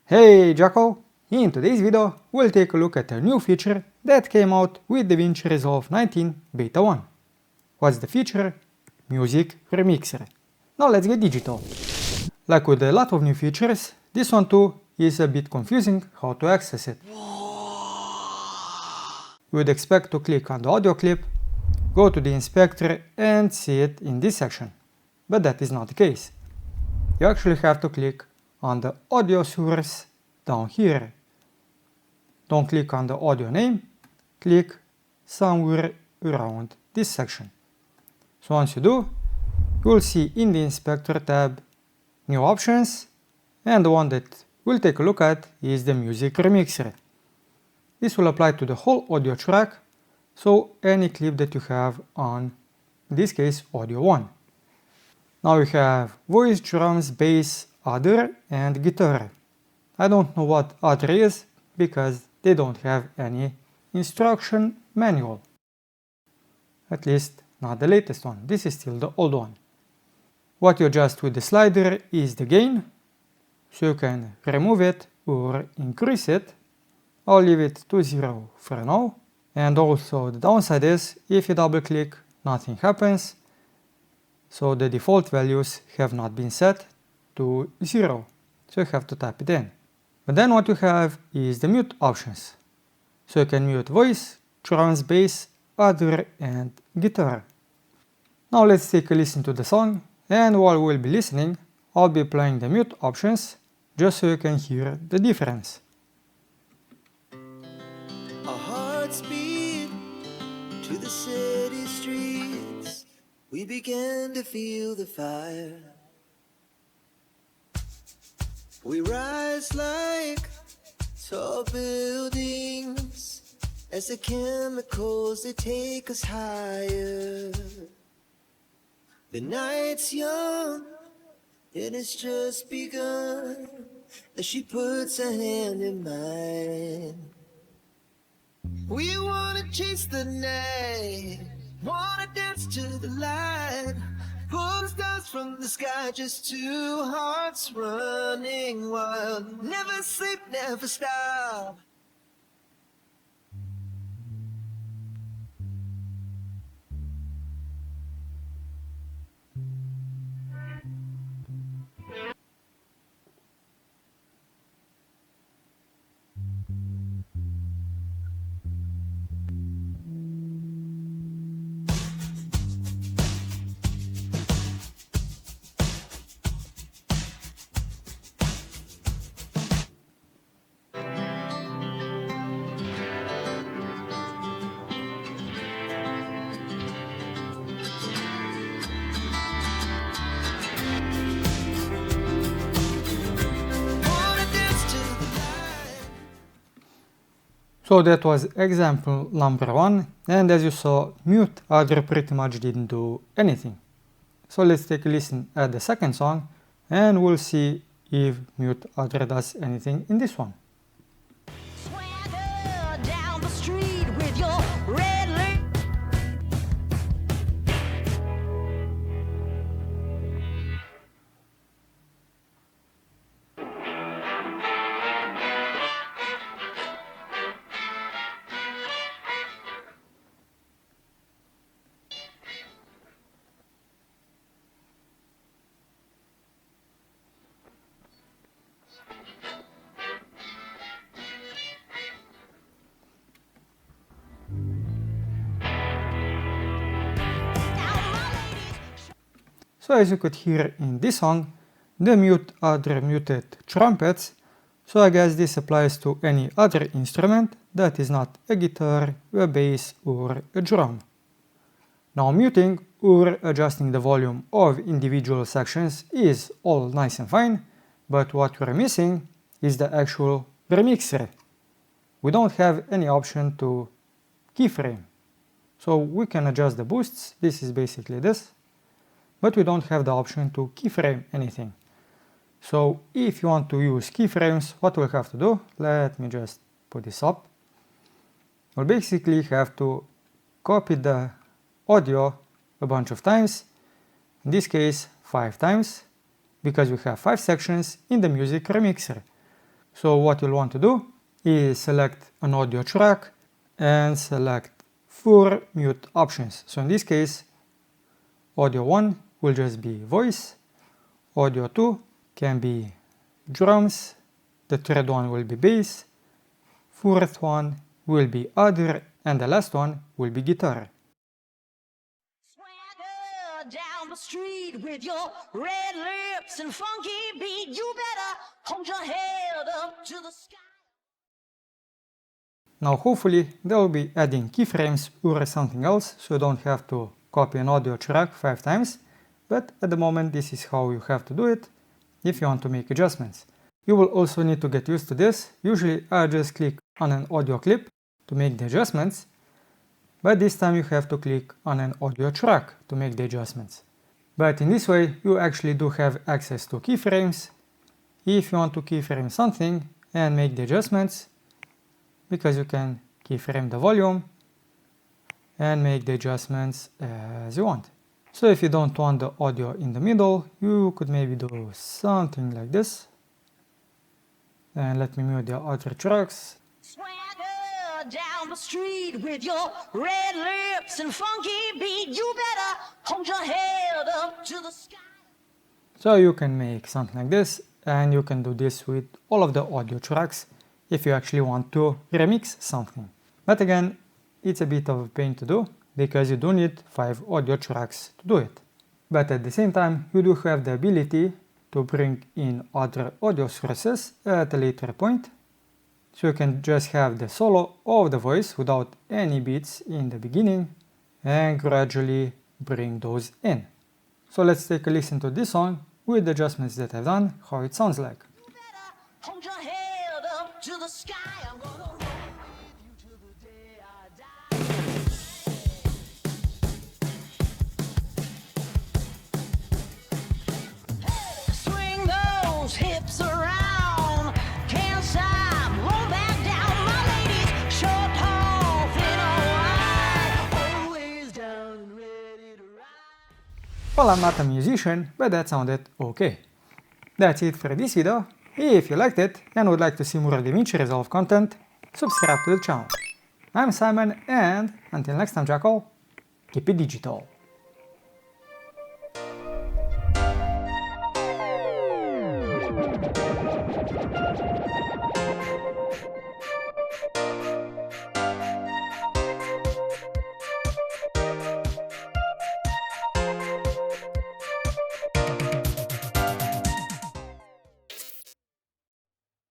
Hey Jacko! In today's video, we'll take a look at a new feature that came out with DaVinci Resolve 19 Beta 1. What's the feature? Music Remixer. Now let's get digital. Like with a lot of new features, this one too is a bit confusing how to access it. You would expect to click on the audio clip, go to the inspector and see it in this section. But that is not the case. You actually have to click on the audio source down here. Don't click on the audio name, click somewhere around this section. So once you do, you will see in the inspector tab new options, and the one that we'll take a look at is the music remixer. This will apply to the whole audio track, so any clip that you have on, in this case, audio 1. Now we have voice, drums, bass, other and guitar. I don't know what other is because they don't have any instruction manual. At least not the latest one, this is still the old one. What you adjust with the slider is the gain, so you can remove it or increase it. I'll leave it to 0 for now. And also the downside is, if you double click, nothing happens. So the default values have not been set to 0, so you have to type it in. But then what you have is the mute options. So you can mute voice, drums, bass, other and guitar. Now let's take a listen to the song, and while we'll be listening, I'll be playing the mute options just so you can hear the difference. Our hearts beat to the city streets. We began to feel the fire. We rise like tall buildings as the chemicals, they take us higher. The night's young and it's just begun as she puts her hand in mine. We wanna chase the night, wanna dance to the light, pull the stars from the sky, just two hearts running wild. Never sleep, never stop. So that was example number 1, and as you saw, mute other pretty much didn't do anything. So let's take a listen at the second song and we'll see if mute other does anything in this one. Swagger down the street with your red lip. So as you could hear in this song, the mute other muted trumpets, so I guess this applies to any other instrument that is not a guitar, a bass or a drum. Now muting or adjusting the volume of individual sections is all nice and fine, but what we're missing is the actual remixer. We don't have any option to keyframe. So we can adjust the boosts, this is basically this, but we don't have the option to keyframe anything. So if you want to use keyframes, what we'll have to do, let me just put this up. We'll basically have to copy the audio a bunch of times, in this case 5 times, because we have 5 sections in the music remixer. So what you'll want to do is select an audio track and select 4 mute options. So in this case, audio 1 will just be voice, audio 2 can be drums, the third one will be bass, fourth one will be other, and the last one will be guitar. Swagger down the street with your red lips and funky beat. You better hold your head up to the sky. Now hopefully they'll be adding keyframes or something else, so you don't have to copy an audio track 5 times, but at the moment this is how you have to do it if you want to make adjustments. You will also need to get used to this. Usually I just click on an audio clip to make the adjustments, but this time you have to click on an audio track to make the adjustments. But in this way you actually do have access to keyframes if you want to keyframe something and make the adjustments, because you can keyframe the volume and make the adjustments as you want. So if you don't want the audio in the middle, you could maybe do something like this. And let me mute the other tracks. Swagger down the street with your red lips and funky beat. You better hold your head up to the sky. So you can make something like this, and you can do this with all of the audio tracks if you actually want to remix something. But again, it's a bit of a pain to do because you do need 5 audio tracks to do it. But at the same time, you do have the ability to bring in other audio sources at a later point. So you can just have the solo of the voice without any beats in the beginning and gradually bring those in. So let's take a listen to this song with the adjustments that I've done, how it sounds like. You better hold your head up to the sky. I'm gonna roll with you till the day I die. Hey, swing those hips around. Can't stop, roll back down. My ladies, short, tall, thin or wide, always down and ready to ride. Well, I'm not a musician, but that sounded okay. That's it for this video. If you liked it and would like to see more DaVinci Resolve content, subscribe to the channel. I'm Simon, and until next time, Jackal, keep it digital.